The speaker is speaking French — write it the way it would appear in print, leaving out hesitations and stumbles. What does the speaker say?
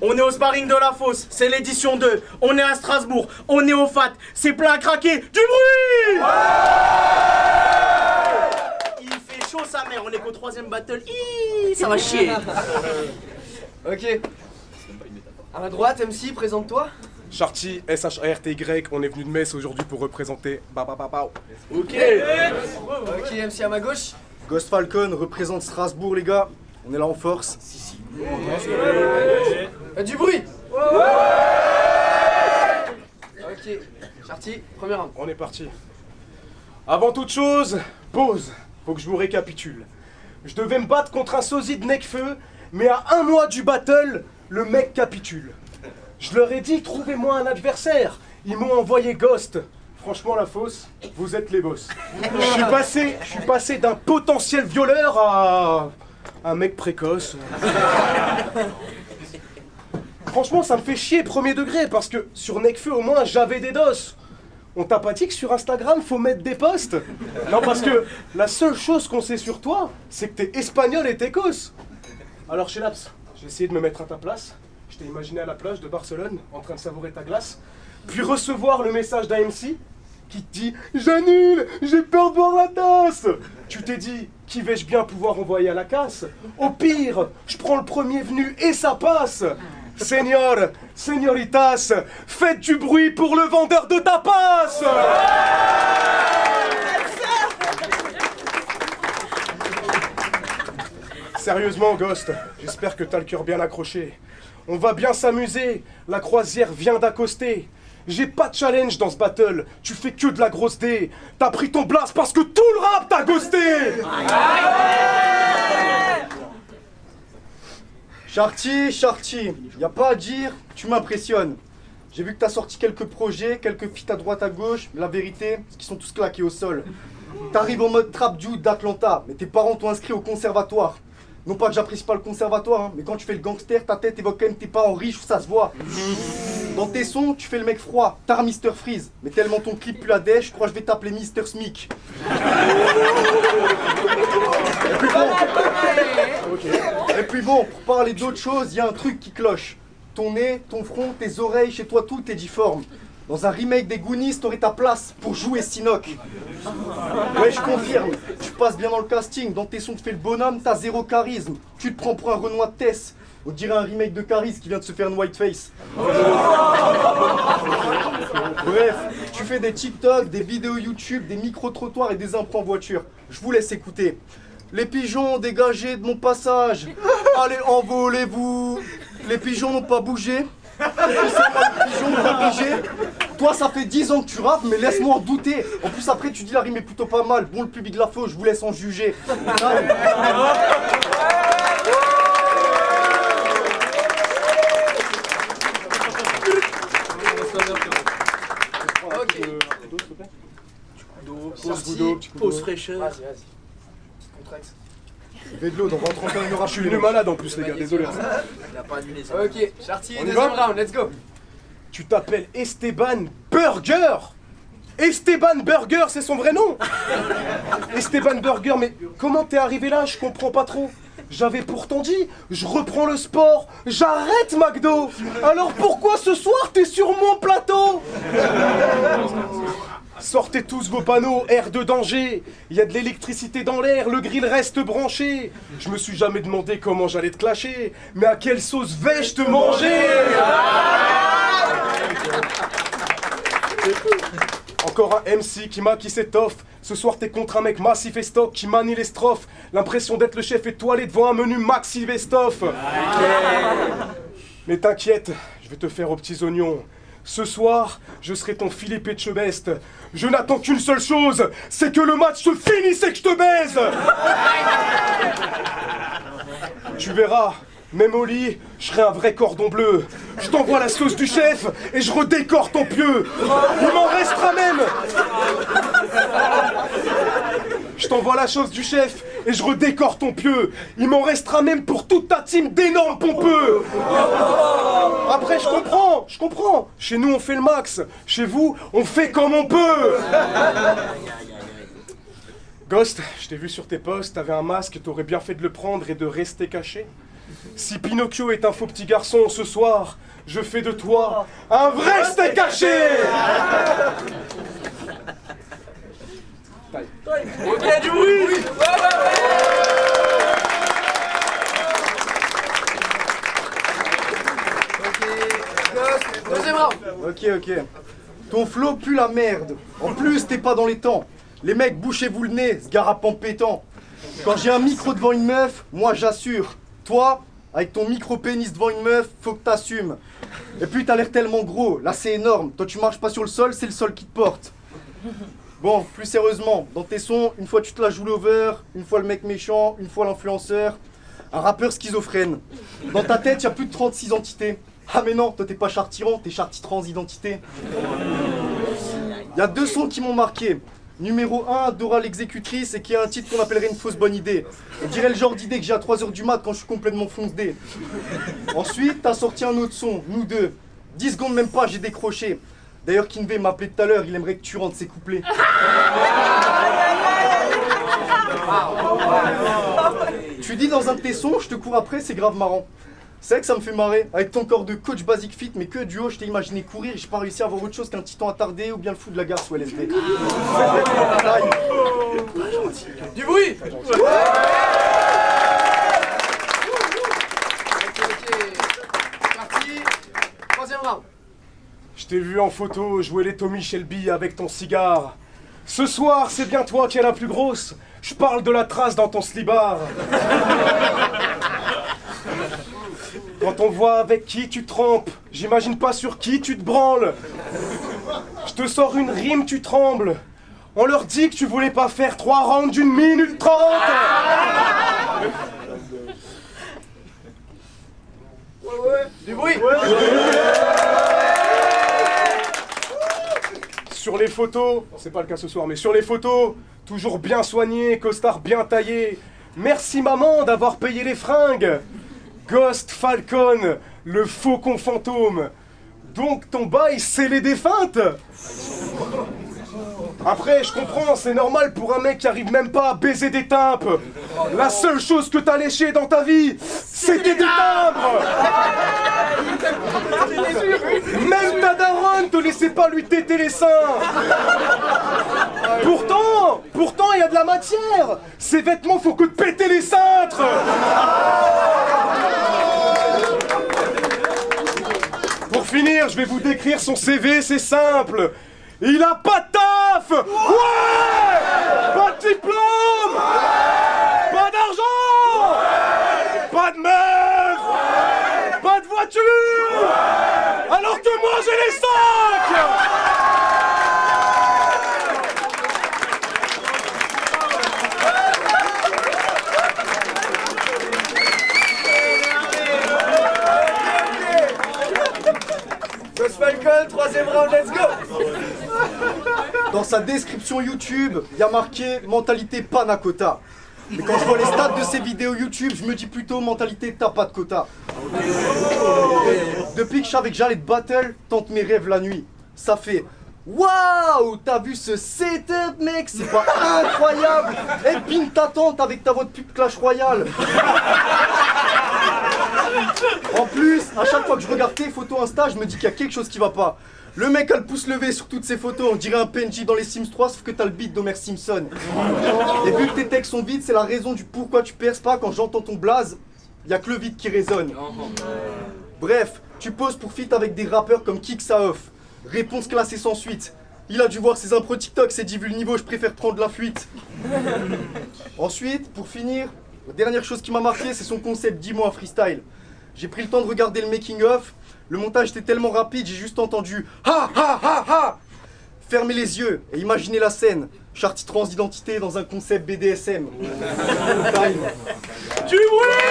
On est au sparring de la fosse, c'est l'édition 2. On est à Strasbourg, on est au FAT, c'est plein à craquer. Du bruit! Il fait chaud sa mère, on est qu'au 3ème battle. Ça va chier. Ok. À ma droite, MC, présente-toi. Charty, S-H-A-R-T-Y, on est venu de Metz aujourd'hui pour représenter Babababao. Ok. Ok, MC à ma gauche. Ghost Falcon représente Strasbourg, les gars. On est là en force. Du bruit. Ok. Charty, premier round. On est parti. Avant toute chose, pause. Faut que je vous récapitule. Je devais me battre contre un sosie de Necfeu, mais à 1 mois du battle, le mec capitule. Je leur ai dit, trouvez-moi un adversaire. Ils m'ont envoyé Ghost. Franchement, la fosse, vous êtes les boss. Je suis passé d'un potentiel violeur à un mec précoce. Franchement, ça me fait chier premier degré, parce que sur Necfeu, au moins, j'avais des doses. On t'a pas dit que sur Instagram, faut mettre des posts? Non, parce que la seule chose qu'on sait sur toi, c'est que t'es espagnol et t'es cos. Alors, chez Laps, j'ai essayé de me mettre à ta place. Je t'ai imaginé à la plage de Barcelone, en train de savourer ta glace, puis recevoir le message d'un MC qui te dit « J'annule, j'ai peur de boire la tasse !» Tu t'es dit « Qui vais-je bien pouvoir envoyer à la casse? Au pire, je prends le premier venu et ça passe !» Seigneur, señoritas, faites du bruit pour le vendeur de tapas! Sérieusement, Ghost, j'espère que t'as le cœur bien accroché. On va bien s'amuser, la croisière vient d'accoster. J'ai pas de challenge dans ce battle, tu fais que de la grosse D. T'as pris ton blast parce que tout le rap t'a ghosté! Charty, y a pas à dire, tu m'impressionnes. J'ai vu que t'as sorti quelques projets, quelques feats à droite à gauche, mais la vérité, c'est qu'ils sont tous claqués au sol. T'arrives en mode trap dude d'Atlanta, mais tes parents t'ont inscrit au conservatoire. Non pas que j'apprécie pas le conservatoire, hein, mais quand tu fais le gangster, ta tête évoque quand même tes parents riches, ça se voit. Dans tes sons, tu fais le mec froid, t'as Mr Freeze, mais tellement ton clip pue la dèche, je crois que je vais t'appeler Mr Smic. Et puis bon, pour parler d'autre chose, il y a un truc qui cloche. Ton nez, ton front, tes oreilles, chez toi tout est difforme. Dans un remake des Goonies, t'aurais ta place pour jouer Sinoc. Ouais, je confirme, tu passes bien dans le casting, dans tes sons tu fais le bonhomme, t'as zéro charisme. Tu te prends pour un Renoir de Tess. On dirait un remake de Caris qui vient de se faire une whiteface. Bref, tu fais des TikTok, des vidéos YouTube, des micro-trottoirs et des impros en voiture. Je vous laisse écouter. Les pigeons, dégagez de mon passage. Allez, envolez-vous. Les pigeons n'ont pas bougé. Les pigeons n'ont pas bougé. Toi, ça fait 10 ans que tu rappes, mais laisse-moi en douter. En plus, après, tu dis la rime est plutôt pas mal. Bon, le public de la faux, je vous laisse en juger. Pause fraîcheur. Vas-y. Contrax. Fais de l'eau, dans 30 ans, il y aura Je suis venu malade en plus, les gars, désolé. Il a pas annulé ça. Ok, Charty, On y deuxième va round, let's go. Tu t'appelles Esteban Burger? Esteban Burger, c'est son vrai nom? Esteban Burger, mais comment t'es arrivé là? Je comprends pas trop. J'avais pourtant dit, je reprends le sport, j'arrête McDo. Alors pourquoi ce soir t'es sur mon plateau? Sortez tous vos panneaux, air de danger. Il y a de l'électricité dans l'air, le grill reste branché. Je me suis jamais demandé comment j'allais te clasher, mais à quelle sauce vais-je te manger? Encore un MC qui s'étoffe. Ce soir t'es contre un mec massif et stock qui manie les strophes. L'impression d'être le chef étoilé devant un menu Maxi Vestoff. Mais t'inquiète, je vais te faire aux petits oignons. Ce soir, je serai ton Philippe Etchebest. Je n'attends qu'une seule chose, c'est que le match se finisse et que je te baise. Tu verras, même au lit, je serai un vrai cordon bleu. Je t'envoie la sauce du chef et je redécore ton pieu. Il m'en restera même. Je t'envoie la sauce du chef et je redécore ton pieu. Il m'en restera même pour toute ta team d'énormes pompeux. Après, je comprends. Chez nous, on fait le max. Chez vous, on fait comme on peut. Ghost, je t'ai vu sur tes posts, t'avais un masque, t'aurais bien fait de le prendre et de rester caché. Si Pinocchio est un faux petit garçon, ce soir, je fais de toi un vrai steak haché. Ok, du bruit. Deuxième round. Ok. Ton flow pue la merde. En plus, t'es pas dans les temps. Les mecs, bouchez-vous le nez, ce garapant pétant. Quand j'ai un micro devant une meuf, moi j'assure. Toi, avec ton micro-pénis devant une meuf, faut que t'assumes. Et puis t'as l'air tellement gros, là c'est énorme. Toi tu marches pas sur le sol, c'est le sol qui te porte. Bon, plus sérieusement, dans tes sons, une fois tu te la joues l'over, une fois le mec méchant, une fois l'influenceur, un rappeur schizophrène. Dans ta tête, y a plus de 36 entités. Ah mais non, toi t'es pas chartirant, t'es charti transidentité. Y a 2 sons qui m'ont marqué. Numéro 1, Dora l'exécutrice, et qui a un titre qu'on appellerait une fausse bonne idée. On dirait le genre d'idée que j'ai à 3h du mat quand je suis complètement foncé. Ensuite, t'as sorti un autre son, nous deux. 10 secondes même pas, j'ai décroché. D'ailleurs, Kinvey m'a appelé tout à l'heure, il aimerait que tu rentres ses couplets. Tu dis dans un de tes sons, je te cours après, c'est grave marrant. C'est vrai que ça me fait marrer. Avec ton corps de coach basic fit, mais que duo, je t'ai imaginé courir, j'ai pas réussi à avoir autre chose qu'un titan attardé ou bien le fou de la gare sous LSD. Du bruit. Ok. Parti. Troisième round. Je t'ai vu en photo jouer les Tommy Shelby avec ton cigare. Ce soir, c'est bien toi qui es la plus grosse. Je parle de la trace dans ton slibard. Quand on voit avec qui tu trempes, j'imagine pas sur qui tu te branles. Je te sors une rime, tu trembles. On leur dit que tu voulais pas faire 3 rounds d'1 minute 30. Du bruit. Sur les photos, c'est pas le cas ce soir, mais sur les photos, toujours bien soigné, costard bien taillé. Merci maman d'avoir payé les fringues. Ghost Falcon, le faucon fantôme. Donc ton bail, c'est les défuntes. Après, je comprends, c'est normal pour un mec qui arrive même pas à baiser des tympes. La seule chose que t'as léché dans ta vie, c'était des timbres. Même ta daronne te laissait pas lui téter les seins. Pourtant, il y a de la matière. Ces vêtements, faut que te péter les cintres. Pour finir, je vais vous décrire son CV, c'est simple. Il a pas de taf. Ouais. Pas de diplôme. Pas d'argent. Pas de meuf. Pas de voiture. Alors que moi j'ai les 5. Ghost Falcon, troisième round, let's go. Dans sa description YouTube, il y a marqué mentalité panna cotta. Mais quand je vois les stats de ses vidéos YouTube, je me dis plutôt mentalité t'as pas de quota. Depuis que je savais que j'allais te battle, tente mes rêves la nuit. Ça fait waouh, t'as vu ce setup mec, c'est pas incroyable. Et pin ta tante avec ta voix de pub Clash Royale. En plus, à chaque fois que je regarde tes photos Insta, je me dis qu'il y a quelque chose qui va pas. Le mec a le pouce levé sur toutes ses photos, on dirait un PNJ dans les Sims 3, sauf que t'as le beat d'Homer Simpson. Et vu que tes textes sont vides, c'est la raison du pourquoi tu perces pas. Quand j'entends ton blaze, y a que le vide qui résonne. Bref, tu poses pour feat avec des rappeurs comme Kick Ça Off. Réponse classée sans suite. Il a dû voir ses impros TikTok, s'est dit vu le niveau, je préfère prendre la fuite. Ensuite, pour finir, la dernière chose qui m'a marqué, c'est son concept 10 mois freestyle. J'ai pris le temps de regarder le making of. Le montage était tellement rapide, j'ai juste entendu ha ha ha ha. Fermez les yeux et imaginez la scène. Charti transidentité dans un concept BDSM. Du bruit.